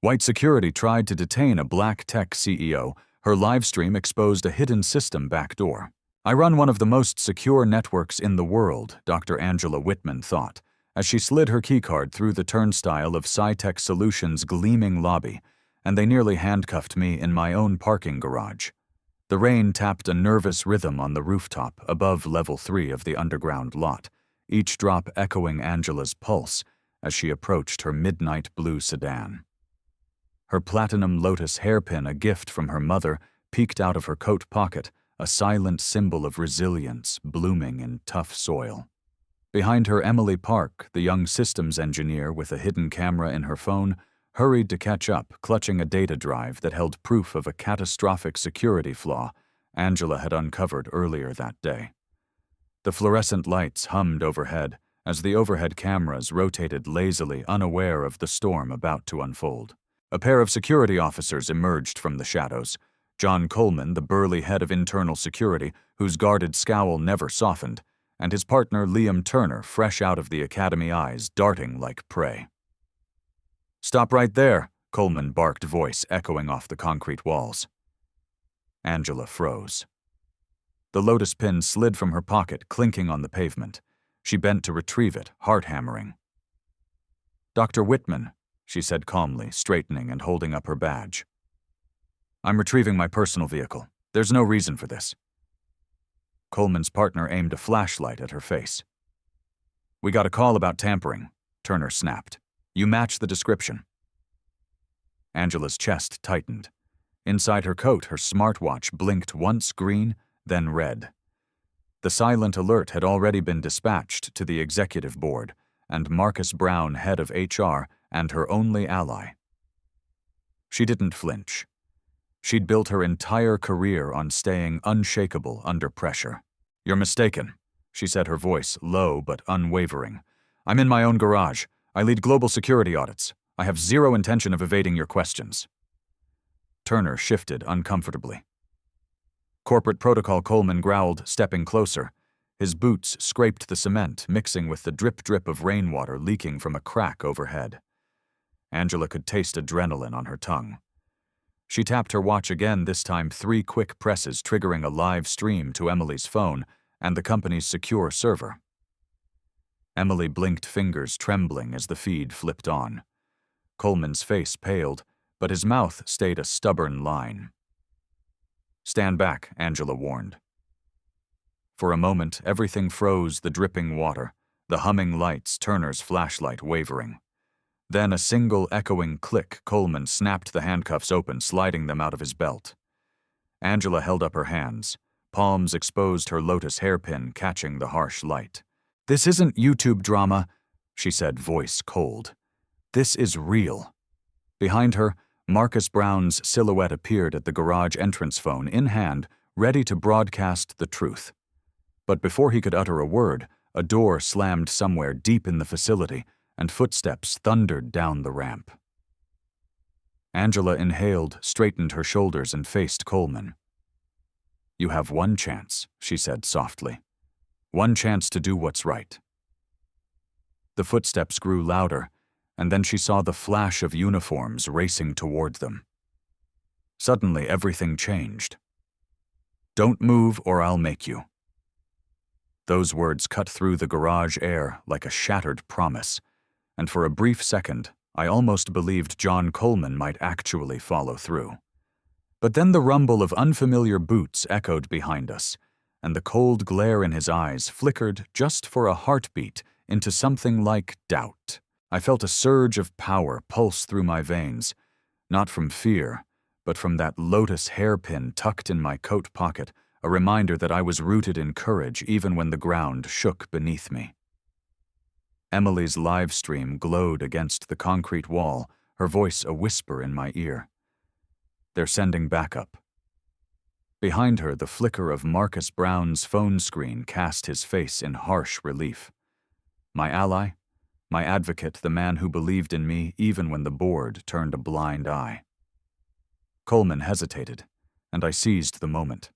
White security tried to detain a black tech CEO. Her livestream exposed a hidden system backdoor. I run one of the most secure networks in the world, Dr. Angela Whitman thought, as she slid her keycard through the turnstile of SciTech Solutions' gleaming lobby, and they nearly handcuffed me in my own parking garage. The rain tapped a nervous rhythm on the rooftop above level 3 of the underground lot, each drop echoing Angela's pulse as she approached her midnight blue sedan. Her platinum lotus hairpin, a gift from her mother, peeked out of her coat pocket, a silent symbol of resilience blooming in tough soil. Behind her, Emily Park, the young systems engineer with a hidden camera in her phone, hurried to catch up, clutching a data drive that held proof of a catastrophic security flaw Angela had uncovered earlier that day. The fluorescent lights hummed overhead as the overhead cameras rotated lazily, unaware of the storm about to unfold. A pair of security officers emerged from the shadows. John Coleman, the burly head of internal security, whose guarded scowl never softened, and his partner Liam Turner, fresh out of the academy, eyes darting like prey. "Stop right there," Coleman barked, voice echoing off the concrete walls. Angela froze. The lotus pin slid from her pocket, clinking on the pavement. She bent to retrieve it, heart hammering. "Dr. Whitman," she said calmly, straightening and holding up her badge. "I'm retrieving my personal vehicle. There's no reason for this." Coleman's partner aimed a flashlight at her face. "We got a call about tampering," Turner snapped. "You match the description." Angela's chest tightened. Inside her coat, her smartwatch blinked once green, then red. The silent alert had already been dispatched to the executive board, and Marcus Brown, head of HR, and her only ally. She didn't flinch. She'd built her entire career on staying unshakable under pressure. "You're mistaken," she said, her voice low but unwavering. "I'm in my own garage. I lead global security audits. I have zero intention of evading your questions." Turner shifted uncomfortably. "Corporate protocol," Coleman growled, stepping closer. His boots scraped the cement, mixing with the drip-drip of rainwater leaking from a crack overhead. Angela could taste adrenaline on her tongue. She tapped her watch again, this time 3 quick presses triggering a live stream to Emily's phone and the company's secure server. Emily blinked, fingers trembling as the feed flipped on. Coleman's face paled, but his mouth stayed a stubborn line. "Stand back," Angela warned. For a moment, everything froze, the dripping water, the humming lights, Turner's flashlight wavering. Then a single echoing click, Coleman snapped the handcuffs open, sliding them out of his belt. Angela held up her hands. Palms exposed, her lotus hairpin catching the harsh light. "This isn't YouTube drama," she said, voice cold. "This is real." Behind her, Marcus Brown's silhouette appeared at the garage entrance, phone in hand, ready to broadcast the truth. But before he could utter a word, a door slammed somewhere deep in the facility, and footsteps thundered down the ramp. Angela inhaled, straightened her shoulders, and faced Coleman. "You have one chance," she said softly. "One chance to do what's right." The footsteps grew louder, and then she saw the flash of uniforms racing toward them. Suddenly, everything changed. "Don't move or I'll make you." Those words cut through the garage air like a shattered promise, and for a brief second, I almost believed John Coleman might actually follow through. But then the rumble of unfamiliar boots echoed behind us, and the cold glare in his eyes flickered just for a heartbeat into something like doubt. I felt a surge of power pulse through my veins, not from fear, but from that lotus hairpin tucked in my coat pocket, a reminder that I was rooted in courage even when the ground shook beneath me. Emily's live stream glowed against the concrete wall, her voice a whisper in my ear. "They're sending backup." Behind her, the flicker of Marcus Brown's phone screen cast his face in harsh relief. My ally, my advocate, the man who believed in me even when the board turned a blind eye. Coleman hesitated, and I seized the moment.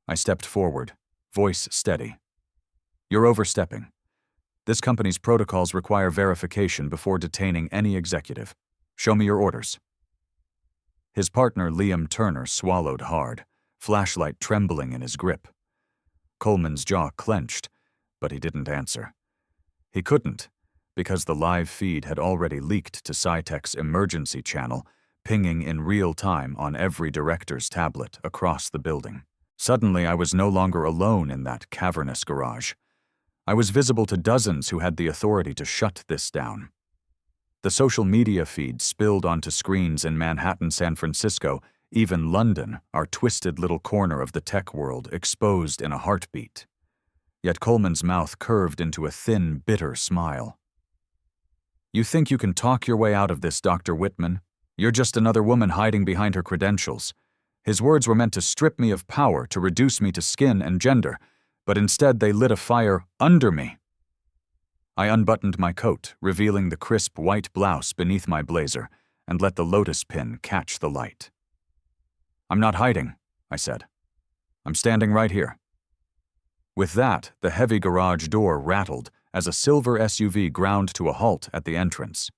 I stepped forward, voice steady. "You're overstepping. This company's protocols require verification before detaining any executive." Show me your orders." His partner, Liam Turner, swallowed hard, flashlight trembling in his grip. Coleman's jaw clenched, but he didn't answer. He couldn't, because the live feed had already leaked to SciTech's emergency channel, pinging in real time on every director's tablet across the building. Suddenly, I was no longer alone in that cavernous garage. I was visible to dozens who had the authority to shut this down. The social media feed spilled onto screens in Manhattan, San Francisco, even London, our twisted little corner of the tech world, exposed in a heartbeat. Yet Coleman's mouth curved into a thin, bitter smile. "You think you can talk your way out of this, Dr. Whitman? You're just another woman hiding behind her credentials." His words were meant to strip me of power, to reduce me to skin and gender, but instead they lit a fire under me. I unbuttoned my coat, revealing the crisp white blouse beneath my blazer, and let the lotus pin catch the light. "I'm not hiding," I said. "I'm standing right here." With that, the heavy garage door rattled as a silver SUV ground to a halt at the entrance.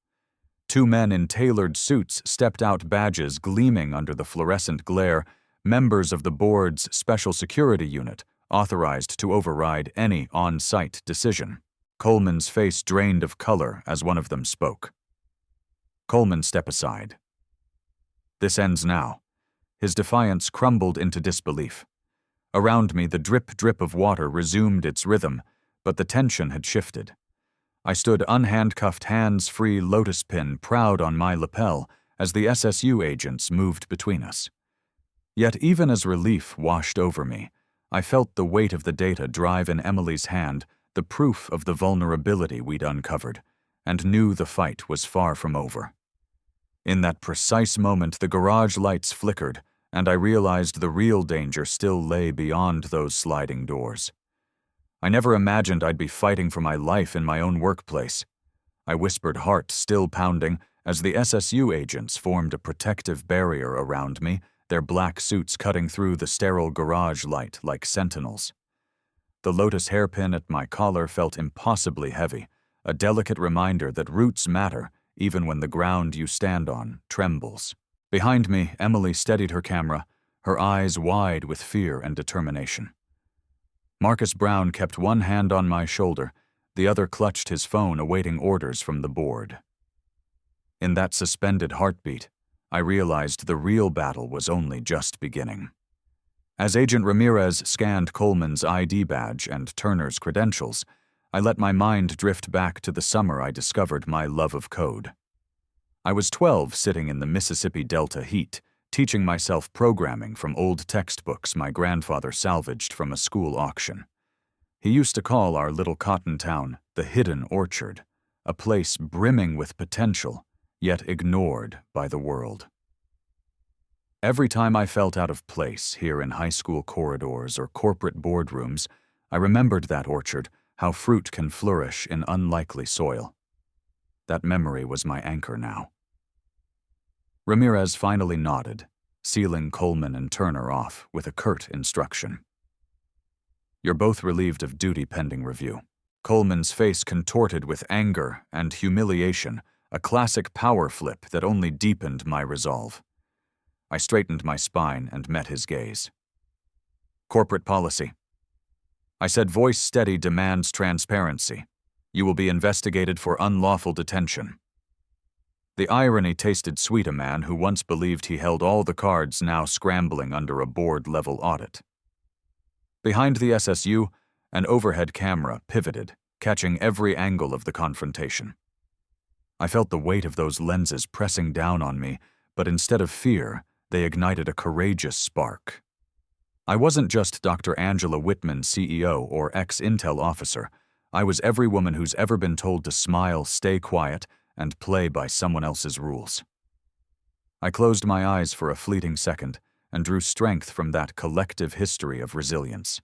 Two men in tailored suits stepped out, badges gleaming under the fluorescent glare, members of the board's special security unit, authorized to override any on-site decision. Coleman's face drained of color as one of them spoke. "Coleman, step aside." "This ends now." His defiance crumbled into disbelief. Around me, the drip-drip of water resumed its rhythm, but the tension had shifted. I stood unhandcuffed, hands-free, lotus pin proud on my lapel as the SSU agents moved between us. Yet even as relief washed over me, I felt the weight of the data drive in Emily's hand, the proof of the vulnerability we'd uncovered, and knew the fight was far from over. In that precise moment, the garage lights flickered, and I realized the real danger still lay beyond those sliding doors. I never imagined I'd be fighting for my life in my own workplace. I whispered, heart still pounding, as the SSU agents formed a protective barrier around me, their black suits cutting through the sterile garage light like sentinels. The lotus hairpin at my collar felt impossibly heavy, a delicate reminder that roots matter even when the ground you stand on trembles. Behind me, Emily steadied her camera, her eyes wide with fear and determination. Marcus Brown kept one hand on my shoulder, the other clutched his phone, awaiting orders from the board. In that suspended heartbeat, I realized the real battle was only just beginning. As Agent Ramirez scanned Coleman's ID badge and Turner's credentials, I let my mind drift back to the summer I discovered my love of code. I was 12, sitting in the Mississippi Delta heat, teaching myself programming from old textbooks my grandfather salvaged from a school auction. He used to call our little cotton town the Hidden Orchard, a place brimming with potential, yet ignored by the world. Every time I felt out of place here in high school corridors or corporate boardrooms, I remembered that orchard, how fruit can flourish in unlikely soil. That memory was my anchor now. Ramirez finally nodded, sealing Coleman and Turner off with a curt instruction. "You're both relieved of duty pending review." Coleman's face contorted with anger and humiliation, a classic power flip that only deepened my resolve. I straightened my spine and met his gaze. "Corporate policy." I said, voice steady, demands transparency. "You will be investigated for unlawful detention." The irony tasted sweet, a man who once believed he held all the cards now scrambling under a board-level audit. Behind the SSU, an overhead camera pivoted, catching every angle of the confrontation. I felt the weight of those lenses pressing down on me, but instead of fear, they ignited a courageous spark. I wasn't just Dr. Angela Whitman, CEO or ex-Intel officer. I was every woman who's ever been told to smile, stay quiet, and play by someone else's rules. I closed my eyes for a fleeting second and drew strength from that collective history of resilience.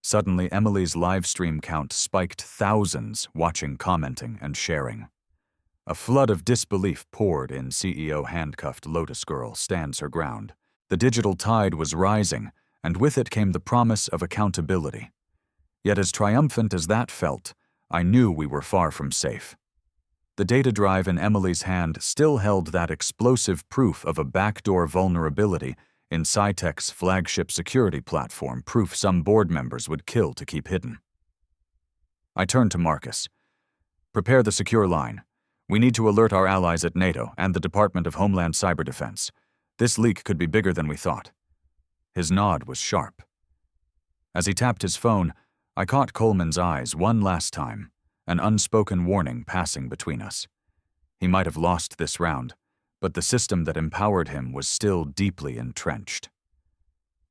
Suddenly, Emily's live stream count spiked, thousands watching, commenting, and sharing. A flood of disbelief poured in. CEO handcuffed Lotus Girl stands her ground. The digital tide was rising, and with it came the promise of accountability. Yet as triumphant as that felt, I knew we were far from safe. The data drive in Emily's hand still held that explosive proof of a backdoor vulnerability in Cytec's flagship security platform, proof some board members would kill to keep hidden. I turned to Marcus. Prepare the secure line. We need to alert our allies at NATO and the Department of Homeland Cyber Defense. This leak could be bigger than we thought. His nod was sharp. As he tapped his phone, I caught Coleman's eyes one last time, an unspoken warning passing between us. He might have lost this round, but the system that empowered him was still deeply entrenched.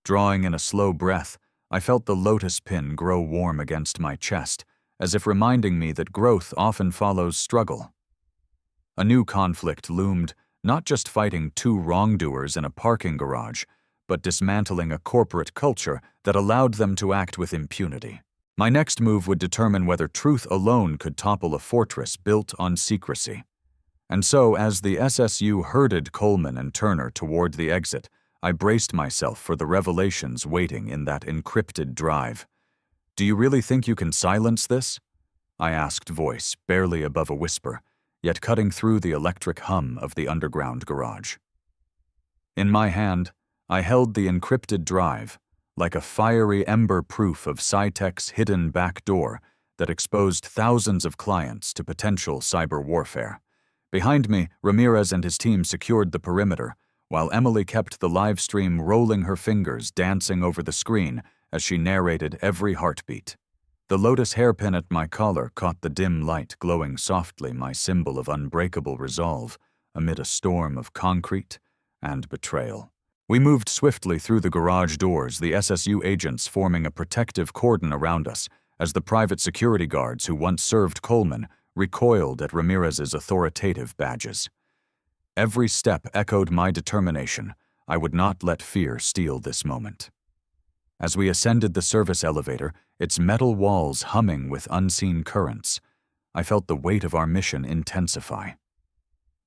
Drawing in a slow breath, I felt the lotus pin grow warm against my chest, as if reminding me that growth often follows struggle. A new conflict loomed, not just fighting two wrongdoers in a parking garage, but dismantling a corporate culture that allowed them to act with impunity. My next move would determine whether truth alone could topple a fortress built on secrecy. And so, as the SSU herded Coleman and Turner toward the exit, I braced myself for the revelations waiting in that encrypted drive. "Do you really think you can silence this?" I asked, voice barely above a whisper, yet cutting through the electric hum of the underground garage. In my hand, I held the encrypted drive, like a fiery ember proof of Cytec's hidden backdoor that exposed thousands of clients to potential cyber warfare. Behind me, Ramirez and his team secured the perimeter, while Emily kept the live stream rolling, her fingers dancing over the screen as she narrated every heartbeat. The lotus hairpin at my collar caught the dim light glowing softly, my symbol of unbreakable resolve amid a storm of concrete and betrayal. We moved swiftly through the garage doors, the SSU agents forming a protective cordon around us as the private security guards who once served Coleman recoiled at Ramirez's authoritative badges. Every step echoed my determination. I would not let fear steal this moment. As we ascended the service elevator, its metal walls humming with unseen currents, I felt the weight of our mission intensify.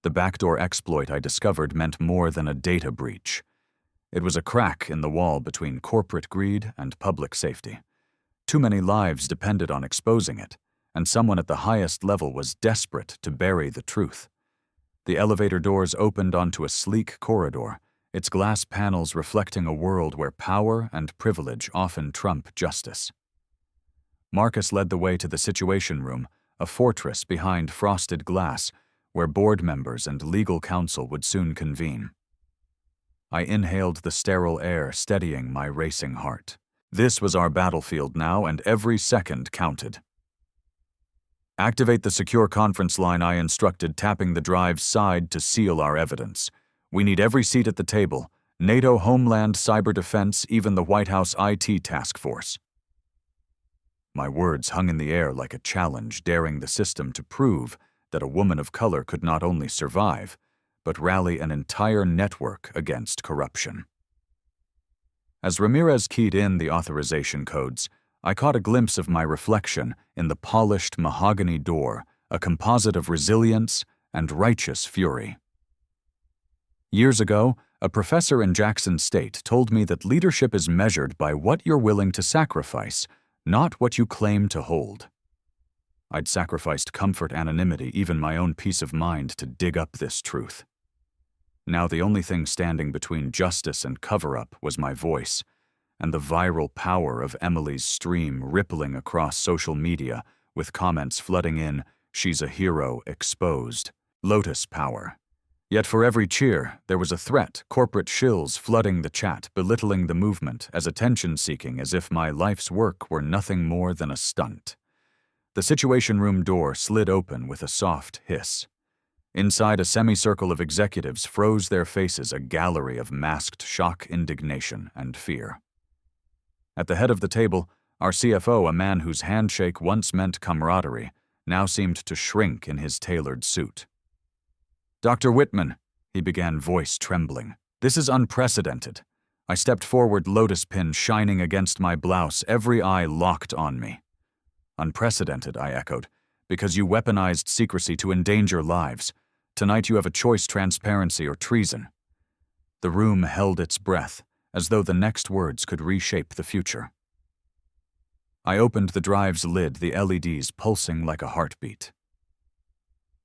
The backdoor exploit I discovered meant more than a data breach. It was a crack in the wall between corporate greed and public safety. Too many lives depended on exposing it, and someone at the highest level was desperate to bury the truth. The elevator doors opened onto a sleek corridor, its glass panels reflecting a world where power and privilege often trump justice. Marcus led the way to the Situation Room, a fortress behind frosted glass, where board members and legal counsel would soon convene. I inhaled the sterile air, steadying my racing heart. This was our battlefield now, and every second counted. "Activate the secure conference line," I instructed, tapping the drive's side to seal our evidence. "We need every seat at the table. NATO, Homeland, Cyber Defense, even the White House IT task force." My words hung in the air like a challenge, daring the system to prove that a woman of color could not only survive, but rally an entire network against corruption. As Ramirez keyed in the authorization codes, I caught a glimpse of my reflection in the polished mahogany door, a composite of resilience and righteous fury. Years ago, a professor in Jackson State told me that leadership is measured by what you're willing to sacrifice, not what you claim to hold. I'd sacrificed comfort, anonymity, even my own peace of mind to dig up this truth. Now the only thing standing between justice and cover-up was my voice, and the viral power of Emily's stream rippling across social media with comments flooding in, "She's a hero, exposed." Lotus power. Yet for every cheer, there was a threat, corporate shills flooding the chat, belittling the movement, as attention-seeking as if my life's work were nothing more than a stunt. The Situation Room door slid open with a soft hiss. Inside, a semicircle of executives froze their faces, a gallery of masked shock, indignation, and fear. At the head of the table, our CFO, a man whose handshake once meant camaraderie, now seemed to shrink in his tailored suit. "Dr. Whitman," he began, voice trembling, "this is unprecedented." I stepped forward, lotus pin shining against my blouse, every eye locked on me. "Unprecedented," I echoed, "because you weaponized secrecy to endanger lives. Tonight you have a choice: transparency or treason." The room held its breath, as though the next words could reshape the future. I opened the drive's lid, the LEDs pulsing like a heartbeat.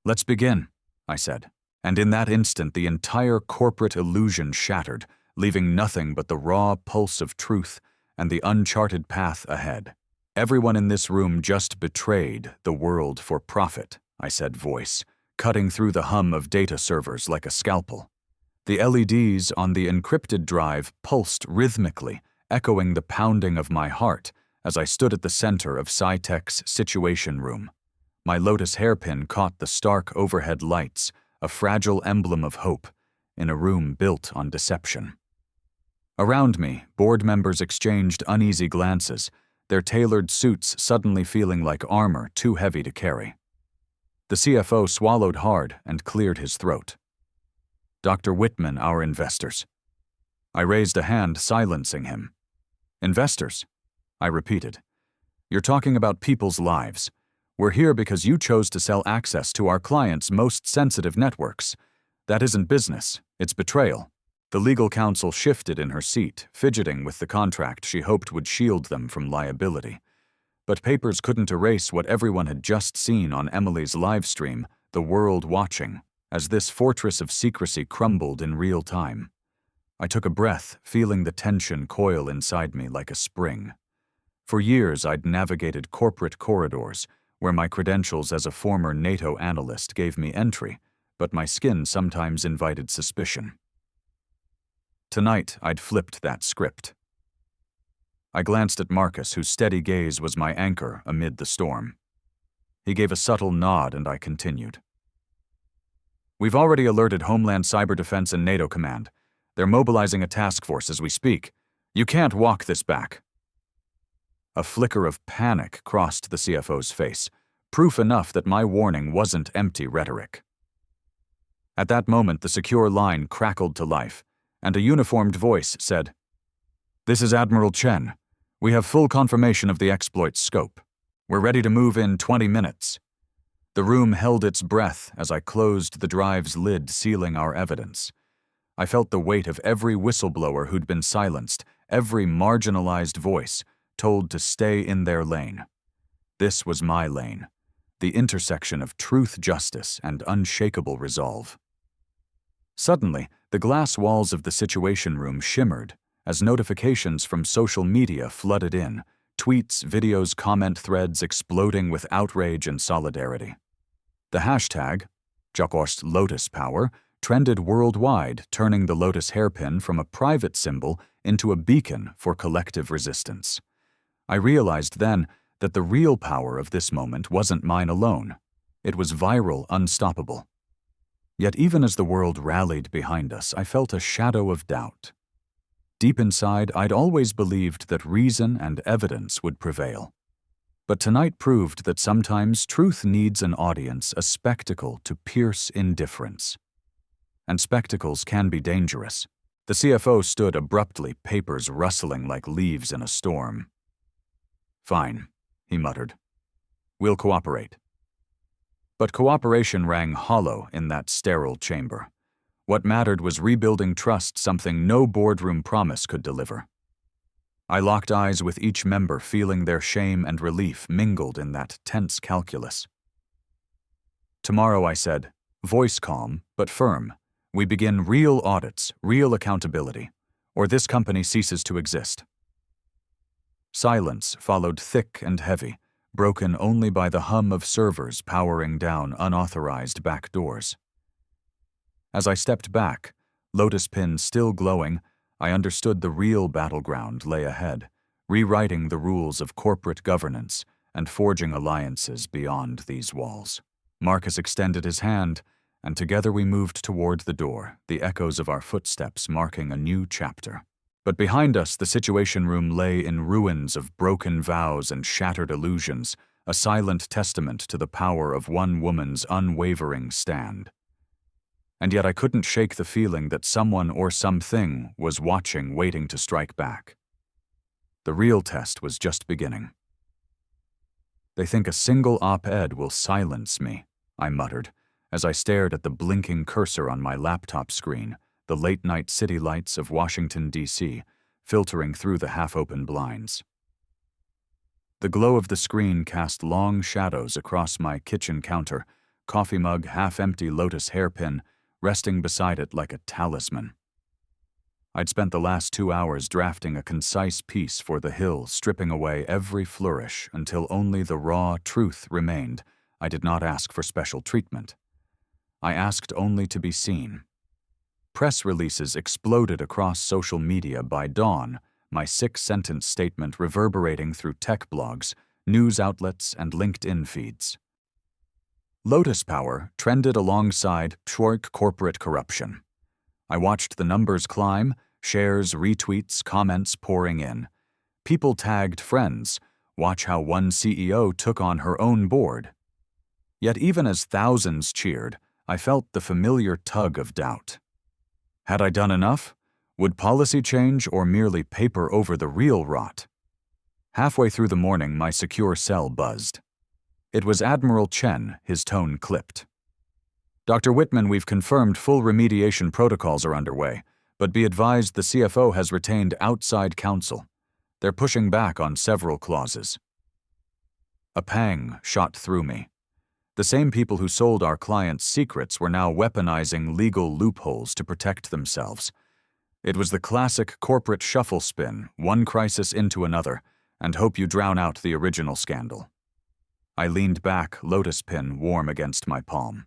"Let's begin," I said. And in that instant, the entire corporate illusion shattered, leaving nothing but the raw pulse of truth and the uncharted path ahead. "Everyone in this room just betrayed the world for profit," I said, voice cutting through the hum of data servers like a scalpel. The LEDs on the encrypted drive pulsed rhythmically, echoing the pounding of my heart as I stood at the center of SciTech's Situation Room. My lotus hairpin caught the stark overhead lights, a fragile emblem of hope, in a room built on deception. Around me, board members exchanged uneasy glances, their tailored suits suddenly feeling like armor too heavy to carry. The CFO swallowed hard and cleared his throat. "Dr. Whitman, our investors." I raised a hand, silencing him. "Investors?" I repeated. "You're talking about people's lives. We're here because you chose to sell access to our clients' most sensitive networks. That isn't business, it's betrayal." The legal counsel shifted in her seat, fidgeting with the contract she hoped would shield them from liability. But papers couldn't erase what everyone had just seen on Emily's livestream, the world watching, as this fortress of secrecy crumbled in real time. I took a breath, feeling the tension coil inside me like a spring. For years, I'd navigated corporate corridors, where my credentials as a former NATO analyst gave me entry, but my skin sometimes invited suspicion. Tonight, I'd flipped that script. I glanced at Marcus, whose steady gaze was my anchor amid the storm. He gave a subtle nod, and I continued. "We've already alerted Homeland Cyber Defense and NATO Command. They're mobilizing a task force as we speak. You can't walk this back." A flicker of panic crossed the CFO's face, proof enough that my warning wasn't empty rhetoric. At that moment, the secure line crackled to life, and a uniformed voice said, "This is Admiral Chen. We have full confirmation of the exploit's scope. We're ready to move in 20 minutes. The room held its breath as I closed the drive's lid, sealing our evidence. I felt the weight of every whistleblower who'd been silenced, every marginalized voice told to stay in their lane. This was my lane, the intersection of truth, justice, and unshakable resolve. Suddenly, the glass walls of the Situation Room shimmered as notifications from social media flooded in, tweets, videos, comment threads exploding with outrage and solidarity. The hashtag, #LotusPower, trended worldwide, turning the lotus hairpin from a private symbol into a beacon for collective resistance. I realized then that the real power of this moment wasn't mine alone. It was viral, unstoppable. Yet even as the world rallied behind us, I felt a shadow of doubt. Deep inside, I'd always believed that reason and evidence would prevail. But tonight proved that sometimes truth needs an audience, a spectacle to pierce indifference. And spectacles can be dangerous. The CFO stood abruptly, papers rustling like leaves in a storm. "Fine," he muttered. "We'll cooperate." But cooperation rang hollow in that sterile chamber. What mattered was rebuilding trust, something no boardroom promise could deliver. I locked eyes with each member, feeling their shame and relief mingled in that tense calculus. "Tomorrow," I said, voice calm but firm, "we begin real audits, real accountability, or this company ceases to exist." Silence followed, thick and heavy, broken only by the hum of servers powering down unauthorized back doors. As I stepped back, lotus pin still glowing, I understood the real battleground lay ahead, rewriting the rules of corporate governance and forging alliances beyond these walls. Marcus extended his hand, and together we moved toward the door, the echoes of our footsteps marking a new chapter. But behind us, the Situation Room lay in ruins of broken vows and shattered illusions, a silent testament to the power of one woman's unwavering stand. And yet I couldn't shake the feeling that someone or something was watching, waiting to strike back. The real test was just beginning. "They think a single op-ed will silence me," I muttered, as I stared at the blinking cursor on my laptop screen, the late-night city lights of Washington, D.C., filtering through the half-open blinds. The glow of the screen cast long shadows across my kitchen counter, coffee mug, half-empty lotus hairpin, resting beside it like a talisman. I'd spent the last 2 hours drafting a concise piece for The Hill, stripping away every flourish until only the raw truth remained. I did not ask for special treatment. I asked only to be seen. Press releases exploded across social media by dawn, my 6-sentence statement reverberating through tech blogs, news outlets, and LinkedIn feeds. Lotus Power trended alongside Twerk corporate corruption. I watched the numbers climb, shares, retweets, comments pouring in. People tagged friends, watch how one CEO took on her own board. Yet even as thousands cheered, I felt the familiar tug of doubt. Had I done enough? Would policy change or merely paper over the real rot? Halfway through the morning, my secure cell buzzed. It was Admiral Chen, his tone clipped. Dr. Whitman, we've confirmed full remediation protocols are underway, but be advised the CFO has retained outside counsel. They're pushing back on several clauses. A pang shot through me. The same people who sold our clients' secrets were now weaponizing legal loopholes to protect themselves. It was the classic corporate shuffle spin, one crisis into another, and hope you drown out the original scandal. I leaned back, lotus pin warm against my palm.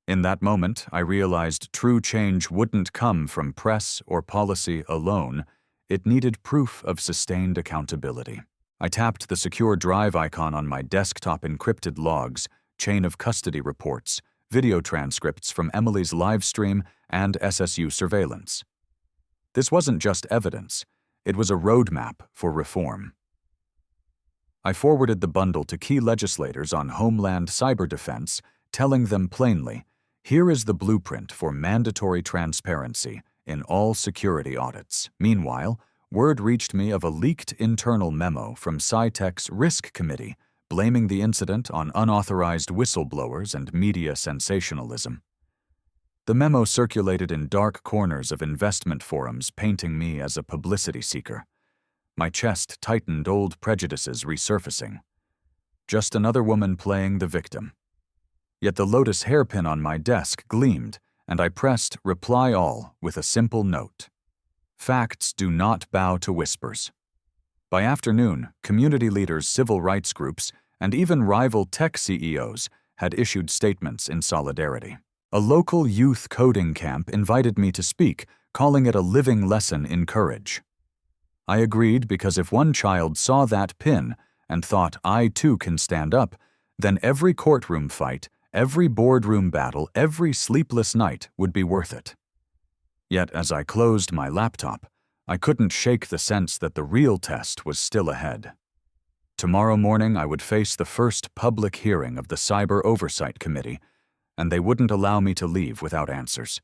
In that moment, I realized true change wouldn't come from press or policy alone. It needed proof of sustained accountability. I tapped the secure drive icon on my desktop, encrypted logs, chain of custody reports, video transcripts from Emily's live stream, and SSU surveillance. This wasn't just evidence, it was a roadmap for reform. I forwarded the bundle to key legislators on Homeland cyber defense, telling them plainly, here is the blueprint for mandatory transparency in all security audits. Meanwhile, word reached me of a leaked internal memo from SciTech's Risk Committee, blaming the incident on unauthorized whistleblowers and media sensationalism. The memo circulated in dark corners of investment forums, painting me as a publicity seeker. My chest tightened, old prejudices resurfacing. Just another woman playing the victim. Yet the lotus hairpin on my desk gleamed, and I pressed reply all with a simple note. Facts do not bow to whispers. By afternoon, community leaders, civil rights groups, and even rival tech CEOs had issued statements in solidarity. A local youth coding camp invited me to speak, calling it a living lesson in courage. I agreed because if one child saw that pin and thought I too can stand up, then every courtroom fight, every boardroom battle, every sleepless night would be worth it. Yet as I closed my laptop, I couldn't shake the sense that the real test was still ahead. Tomorrow morning I would face the first public hearing of the Cyber Oversight Committee, and they wouldn't allow me to leave without answers.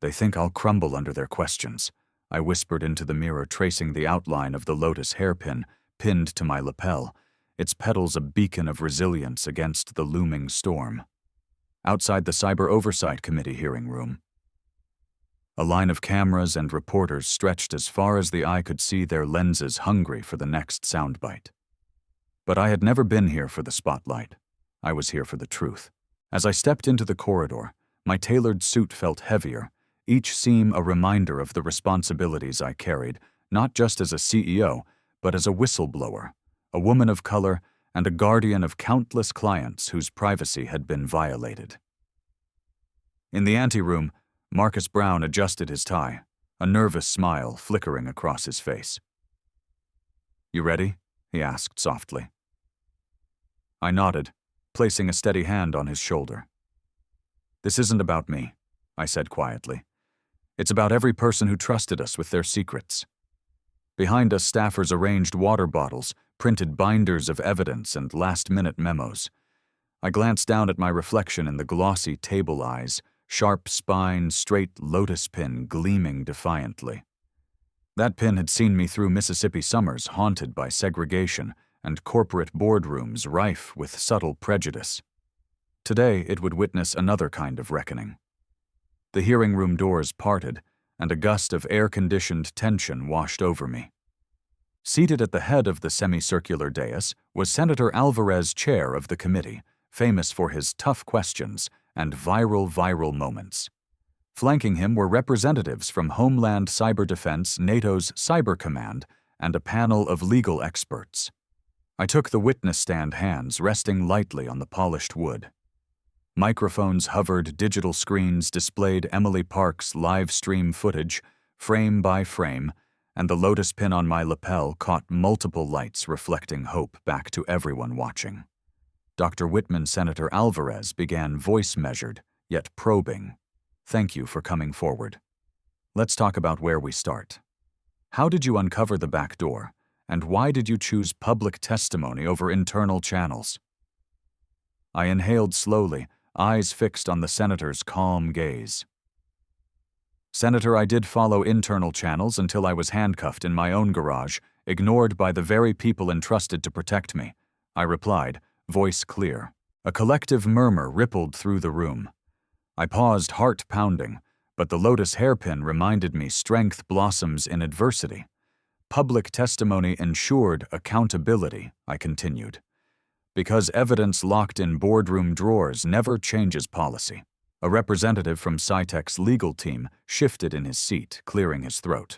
They think I'll crumble under their questions, I whispered into the mirror, tracing the outline of the lotus hairpin pinned to my lapel, its petals a beacon of resilience against the looming storm. Outside the Cyber Oversight Committee hearing room, a line of cameras and reporters stretched as far as the eye could see, their lenses hungry for the next soundbite. But I had never been here for the spotlight. I was here for the truth. As I stepped into the corridor, my tailored suit felt heavier, each seam a reminder of the responsibilities I carried, not just as a CEO, but as a whistleblower, a woman of color, and a guardian of countless clients whose privacy had been violated. In the anteroom, Marcus Brown adjusted his tie, a nervous smile flickering across his face. "You ready?" he asked softly. I nodded, placing a steady hand on his shoulder. "This isn't about me," I said quietly. "It's about every person who trusted us with their secrets." Behind us, staffers arranged water bottles, printed binders of evidence, and last-minute memos. I glanced down at my reflection in the glossy table eyes, sharp spine, straight lotus pin gleaming defiantly. That pin had seen me through Mississippi summers haunted by segregation and corporate boardrooms rife with subtle prejudice. Today it would witness another kind of reckoning. The hearing room doors parted, and a gust of air-conditioned tension washed over me. Seated at the head of the semicircular dais was Senator Alvarez, chair of the committee, famous for his tough questions and viral moments. Flanking him were representatives from Homeland Cyber Defense, NATO's Cyber Command, and a panel of legal experts. I took the witness stand, hands resting lightly on the polished wood. Microphones hovered, digital screens displayed Emily Park's live stream footage, frame by frame, and the lotus pin on my lapel caught multiple lights reflecting hope back to everyone watching. Dr. Whitman, Senator Alvarez began voice-measured, yet probing. Thank you for coming forward. Let's talk about where we start. How did you uncover the back door, and why did you choose public testimony over internal channels? I inhaled slowly, eyes fixed on the senator's calm gaze. Senator, I did follow internal channels until I was handcuffed in my own garage, ignored by the very people entrusted to protect me, I replied, voice clear. A collective murmur rippled through the room. I paused, heart pounding, but the lotus hairpin reminded me strength blossoms in adversity. Public testimony ensured accountability, I continued. Because evidence locked in boardroom drawers never changes policy. A representative from SciTech's legal team shifted in his seat, clearing his throat.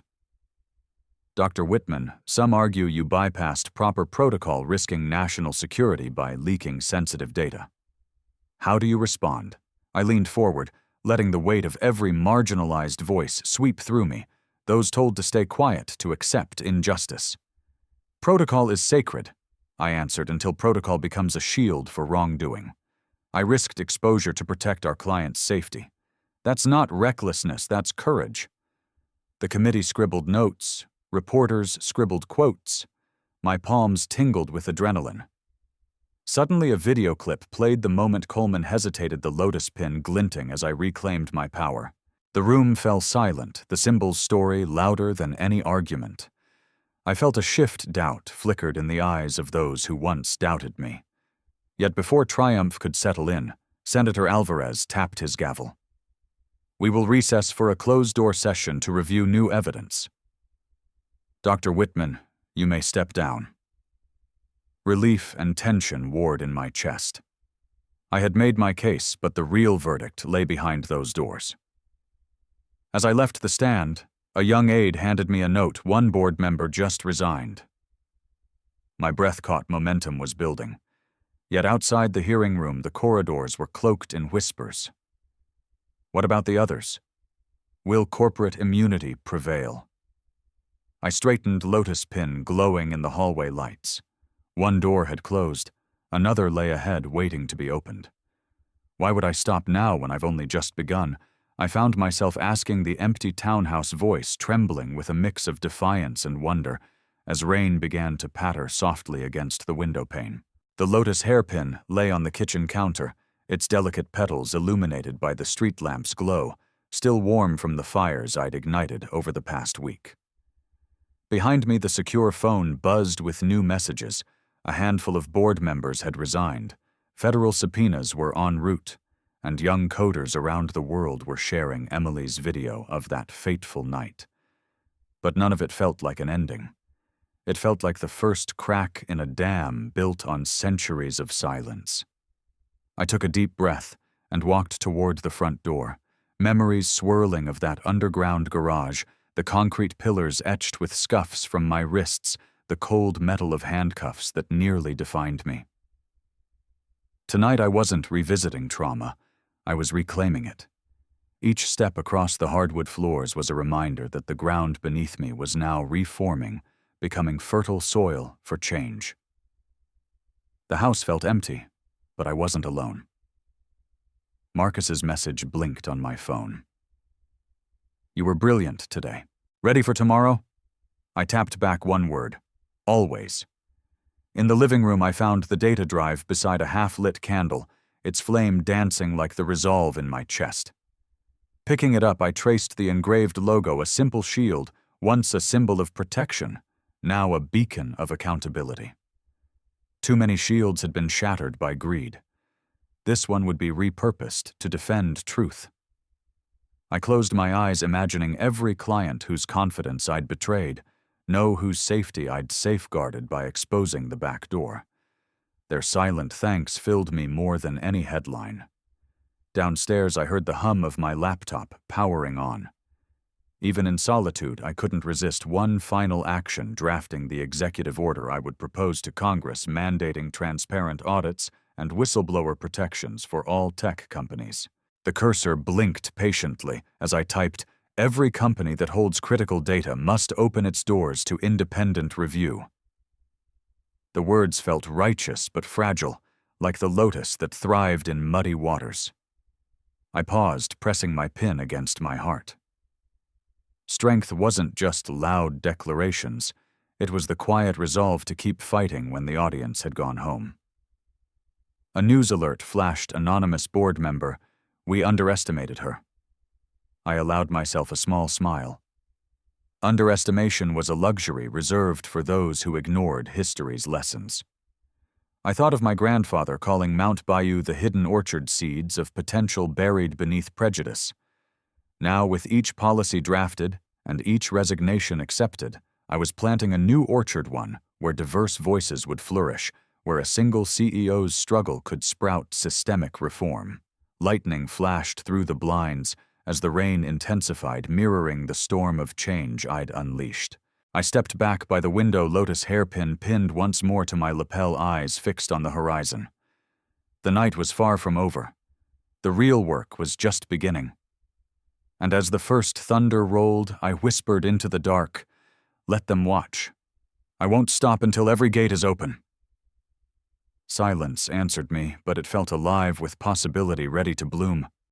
Dr. Whitman, some argue you bypassed proper protocol, risking national security by leaking sensitive data. How do you respond? I leaned forward, letting the weight of every marginalized voice sweep through me, those told to stay quiet to accept injustice. Protocol is sacred, I answered, until protocol becomes a shield for wrongdoing. I risked exposure to protect our client's safety. That's not recklessness, that's courage. The committee scribbled notes, reporters scribbled quotes. My palms tingled with adrenaline. Suddenly a video clip played the moment Coleman hesitated, the lotus pin glinting as I reclaimed my power. The room fell silent, the symbol's story louder than any argument. I felt a doubt flickered in the eyes of those who once doubted me. Yet before triumph could settle in, Senator Alvarez tapped his gavel. We will recess for a closed-door session to review new evidence. Dr. Whitman, you may step down. Relief and tension warred in my chest. I had made my case, but the real verdict lay behind those doors. As I left the stand, a young aide handed me a note. One board member just resigned. My breath caught, momentum was building. Yet outside the hearing room, the corridors were cloaked in whispers. What about the others? Will corporate immunity prevail? I straightened, lotus pin glowing in the hallway lights. One door had closed, another lay ahead waiting to be opened. Why would I stop now when I've only just begun? I found myself asking the empty townhouse, voice trembling with a mix of defiance and wonder as rain began to patter softly against the window pane. The lotus hairpin lay on the kitchen counter, its delicate petals illuminated by the street lamp's glow, still warm from the fires I'd ignited over the past week. Behind me, the secure phone buzzed with new messages. A handful of board members had resigned. Federal subpoenas were en route, and young coders around the world were sharing Emily's video of that fateful night. But none of it felt like an ending. It felt like the first crack in a dam built on centuries of silence. I took a deep breath and walked toward the front door, memories swirling of that underground garage, the concrete pillars etched with scuffs from my wrists, the cold metal of handcuffs that nearly defined me. Tonight I wasn't revisiting trauma, I was reclaiming it. Each step across the hardwood floors was a reminder that the ground beneath me was now reforming, becoming fertile soil for change. The house felt empty, but I wasn't alone. Marcus's message blinked on my phone. You were brilliant today. Ready for tomorrow? I tapped back one word. Always. In the living room, I found the data drive beside a half-lit candle, its flame dancing like the resolve in my chest. Picking it up, I traced the engraved logo, a simple shield, once a symbol of protection, now a beacon of accountability. Too many shields had been shattered by greed. This one would be repurposed to defend truth. I closed my eyes, imagining every client whose confidence I'd betrayed, know whose safety I'd safeguarded by exposing the back door. Their silent thanks filled me more than any headline. Downstairs, I heard the hum of my laptop powering on. Even in solitude, I couldn't resist one final action, drafting the executive order I would propose to Congress mandating transparent audits and whistleblower protections for all tech companies. The cursor blinked patiently as I typed, "Every company that holds critical data must open its doors to independent review." The words felt righteous but fragile, like the lotus that thrived in muddy waters. I paused, pressing my pin against my heart. Strength wasn't just loud declarations, it was the quiet resolve to keep fighting when the audience had gone home. A news alert flashed anonymous board member. We underestimated her. I allowed myself a small smile. Underestimation was a luxury reserved for those who ignored history's lessons. I thought of my grandfather calling Mount Bayou the hidden orchard seeds of potential buried beneath prejudice. Now, with each policy drafted and each resignation accepted, I was planting a new orchard, one where diverse voices would flourish, where a single CEO's struggle could sprout systemic reform. Lightning flashed through the blinds as the rain intensified, mirroring the storm of change I'd unleashed. I stepped back by the window, lotus hairpin pinned once more to my lapel, eyes fixed on the horizon. The night was far from over. The real work was just beginning. And as the first thunder rolled, I whispered into the dark, "Let them watch. I won't stop until every gate is open." Silence answered me, but it felt alive with possibility ready to bloom.